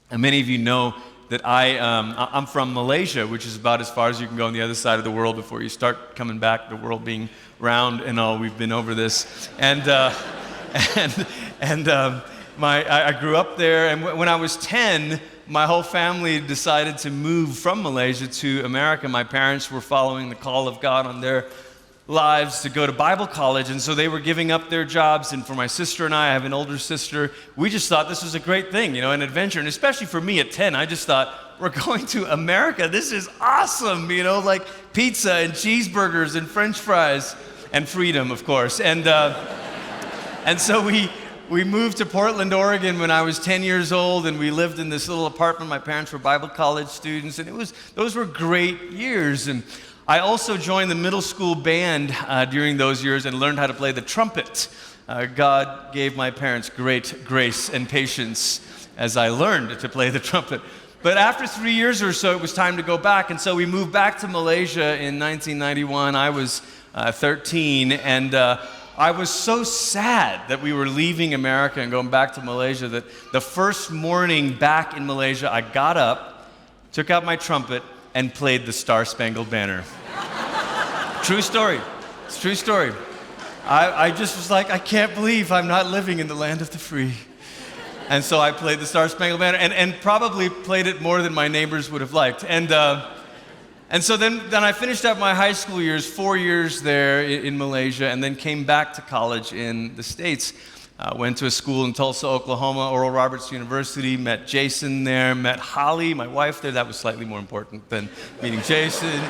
And many of you know that I'm from Malaysia, which is about as far as you can go on the other side of the world before you start coming back, the world being round and all. We've been over this. I grew up there, and when I was 10, my whole family decided to move from Malaysia to America. My parents were following the call of God on their lives to go to Bible college, and so they were giving up their jobs. And for my sister and I have an older sister, we just thought this was a great thing, an adventure. And especially for me at 10, I just thought, we're going to America. This is awesome, like pizza and cheeseburgers and French fries and freedom, of course. And so we moved to Portland, Oregon when I was 10 years old, and we lived in this little apartment. My parents were Bible college students, and those were great years. And I also joined the middle school band during those years and learned how to play the trumpet. God gave my parents great grace and patience as I learned to play the trumpet. But after 3 years or so, it was time to go back, and so we moved back to Malaysia in 1991. I was 13, and I was so sad that we were leaving America and going back to Malaysia that the first morning back in Malaysia, I got up, took out my trumpet, and played the Star-Spangled Banner. True story. It's a true story. I just was like, I can't believe I'm not living in the land of the free. And so I played the Star-Spangled Banner and probably played it more than my neighbors would have liked. And so then I finished up my high school years, 4 years there in Malaysia, and then came back to college in the States. Went to a school in Tulsa, Oklahoma, Oral Roberts University, met Jason there, met Holly, my wife there. That was slightly more important than meeting Jason.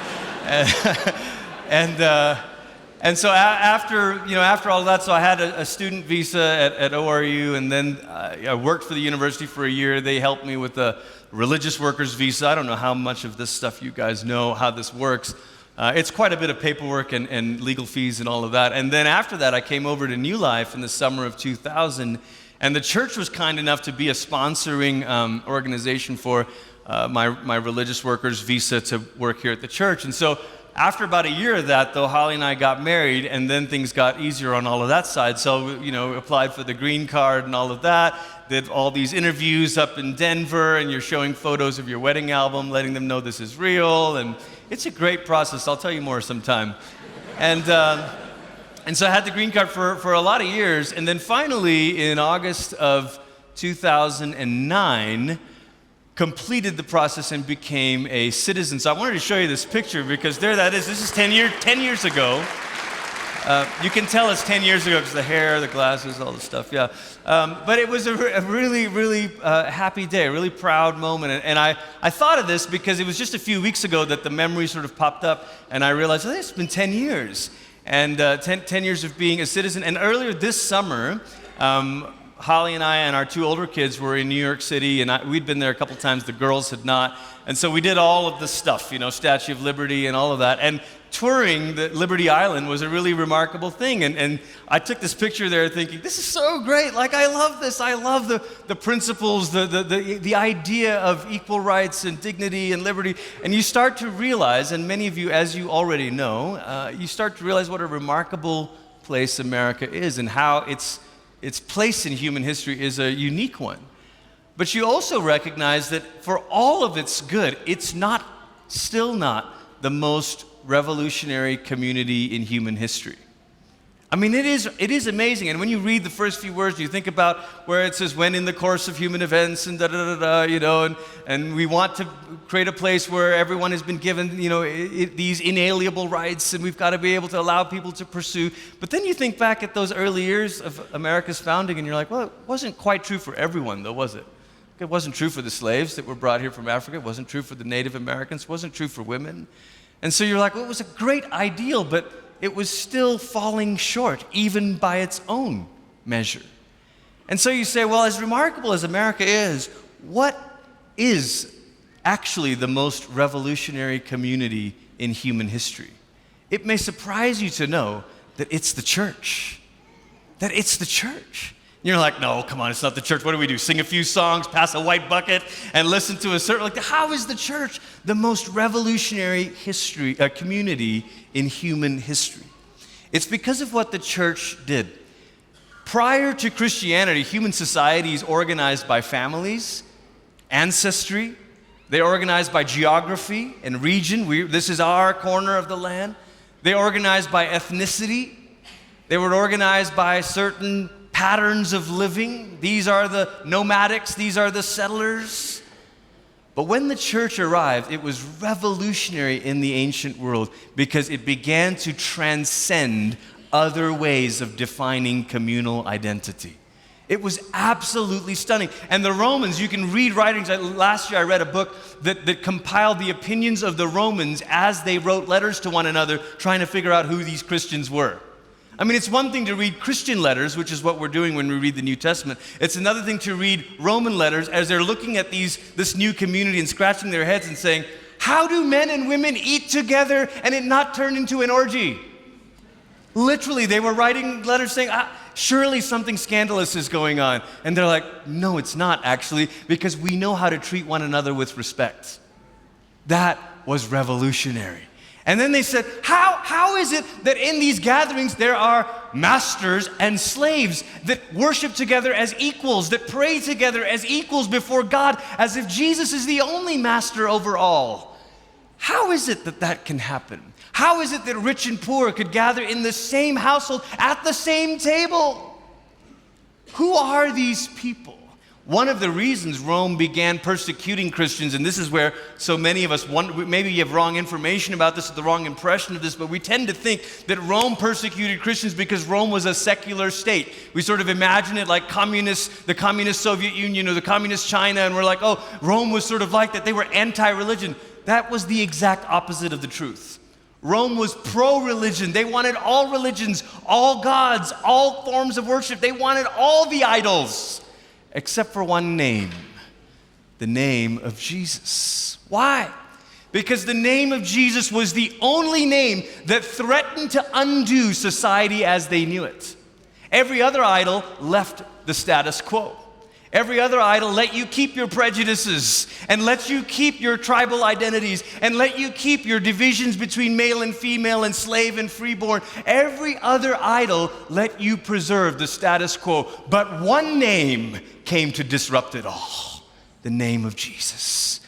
And so after all that, so I had a student visa at ORU, and then I worked for the university for a year. They helped me with a religious workers visa. I don't know how much of this stuff you guys know, how this works. It's quite a bit of paperwork and legal fees and all of that. And then after that, I came over to New Life in the summer of 2000, and the church was kind enough to be a sponsoring organization for my religious workers visa to work here at the church. And so after about a year of that, though, Holly and I got married, and then things got easier on all of that side. So, applied for the green card and all of that, did all these interviews up in Denver, and you're showing photos of your wedding album, letting them know this is real, and it's a great process. I'll tell you more sometime. And so I had the green card for a lot of years, and then finally, in August of 2009, completed the process and became a citizen. So I wanted to show you this picture because there that is. This is 10 years ago. You can tell it's 10 years ago because the hair, the glasses, all the stuff, yeah. But it was a really, really happy day, a really proud moment. And I thought of this because it was just a few weeks ago that the memory sort of popped up, and I realized, it's been 10 years. And 10 years of being a citizen. And earlier this summer, Holly and I and our two older kids were in New York City, and we'd been there a couple times. The girls had not. And so we did all of the stuff, Statue of Liberty and all of that. And touring the Liberty Island was a really remarkable thing. And I took this picture there thinking, this is so great. Like, I love this. I love the principles, the idea of equal rights and dignity and liberty. And you start to realize, and many of you, as you already know, you start to realize what a remarkable place America is and how its place in human history is a unique one. But you also recognize that for all of its good, it's still not the most revolutionary community in human history. I mean, it is amazing. And when you read the first few words, you think about where it says, when in the course of human events and and we want to create a place where everyone has been given, these inalienable rights, and we've got to be able to allow people to pursue. But then you think back at those early years of America's founding, and you're like, well, it wasn't quite true for everyone, though, was it? It wasn't true for the slaves that were brought here from Africa. It wasn't true for the Native Americans. It wasn't true for women. And so you're like, well, it was a great ideal, but it was still falling short, even by its own measure. And so you say, well, as remarkable as America is, what is actually the most revolutionary community in human history? It may surprise you to know that it's the church. That it's the church. And you're like, no, come on, it's not the church. What do? Sing a few songs, pass a white bucket, and listen to a certain, like, how is the church the most revolutionary community in human history? It's because of what the church did. Prior to Christianity, human society is organized by families, ancestry. They organized by geography and region. This is our corner of the land. They organized by ethnicity. They were organized by certain patterns of living. These are the nomadics. These are the settlers. But when the church arrived, it was revolutionary in the ancient world because it began to transcend other ways of defining communal identity. It was absolutely stunning. And the Romans, you can read writings. Last year I read a book that compiled the opinions of the Romans as they wrote letters to one another, trying to figure out who these Christians were. I mean, it's one thing to read Christian letters, which is what we're doing when we read the New Testament. It's another thing to read Roman letters as they're looking at this new community and scratching their heads and saying, how do men and women eat together and it not turn into an orgy? Literally, they were writing letters saying, surely something scandalous is going on. And they're like, no, it's not actually, because we know how to treat one another with respect. That was revolutionary. And then they said, how is it that in these gatherings there are masters and slaves that worship together as equals, that pray together as equals before God, as if Jesus is the only master over all? How is it that that can happen? How is it that rich and poor could gather in the same household at the same table? Who are these people? One of the reasons Rome began persecuting Christians, and this is where so many of us, maybe you have wrong information about this, the wrong impression of this, but we tend to think that Rome persecuted Christians because Rome was a secular state. We sort of imagine it like the communist Soviet Union or the communist China, and we're like, oh, Rome was sort of like that. They were anti-religion. That was the exact opposite of the truth. Rome was pro-religion. They wanted all religions, all gods, all forms of worship. They wanted all the idols, except for one name, the name of Jesus. Why? Because the name of Jesus was the only name that threatened to undo society as they knew it. Every other idol left the status quo. Every other idol let you keep your prejudices and let you keep your tribal identities and let you keep your divisions between male and female and slave and freeborn. Every other idol let you preserve the status quo. But one name came to disrupt it all, the name of Jesus.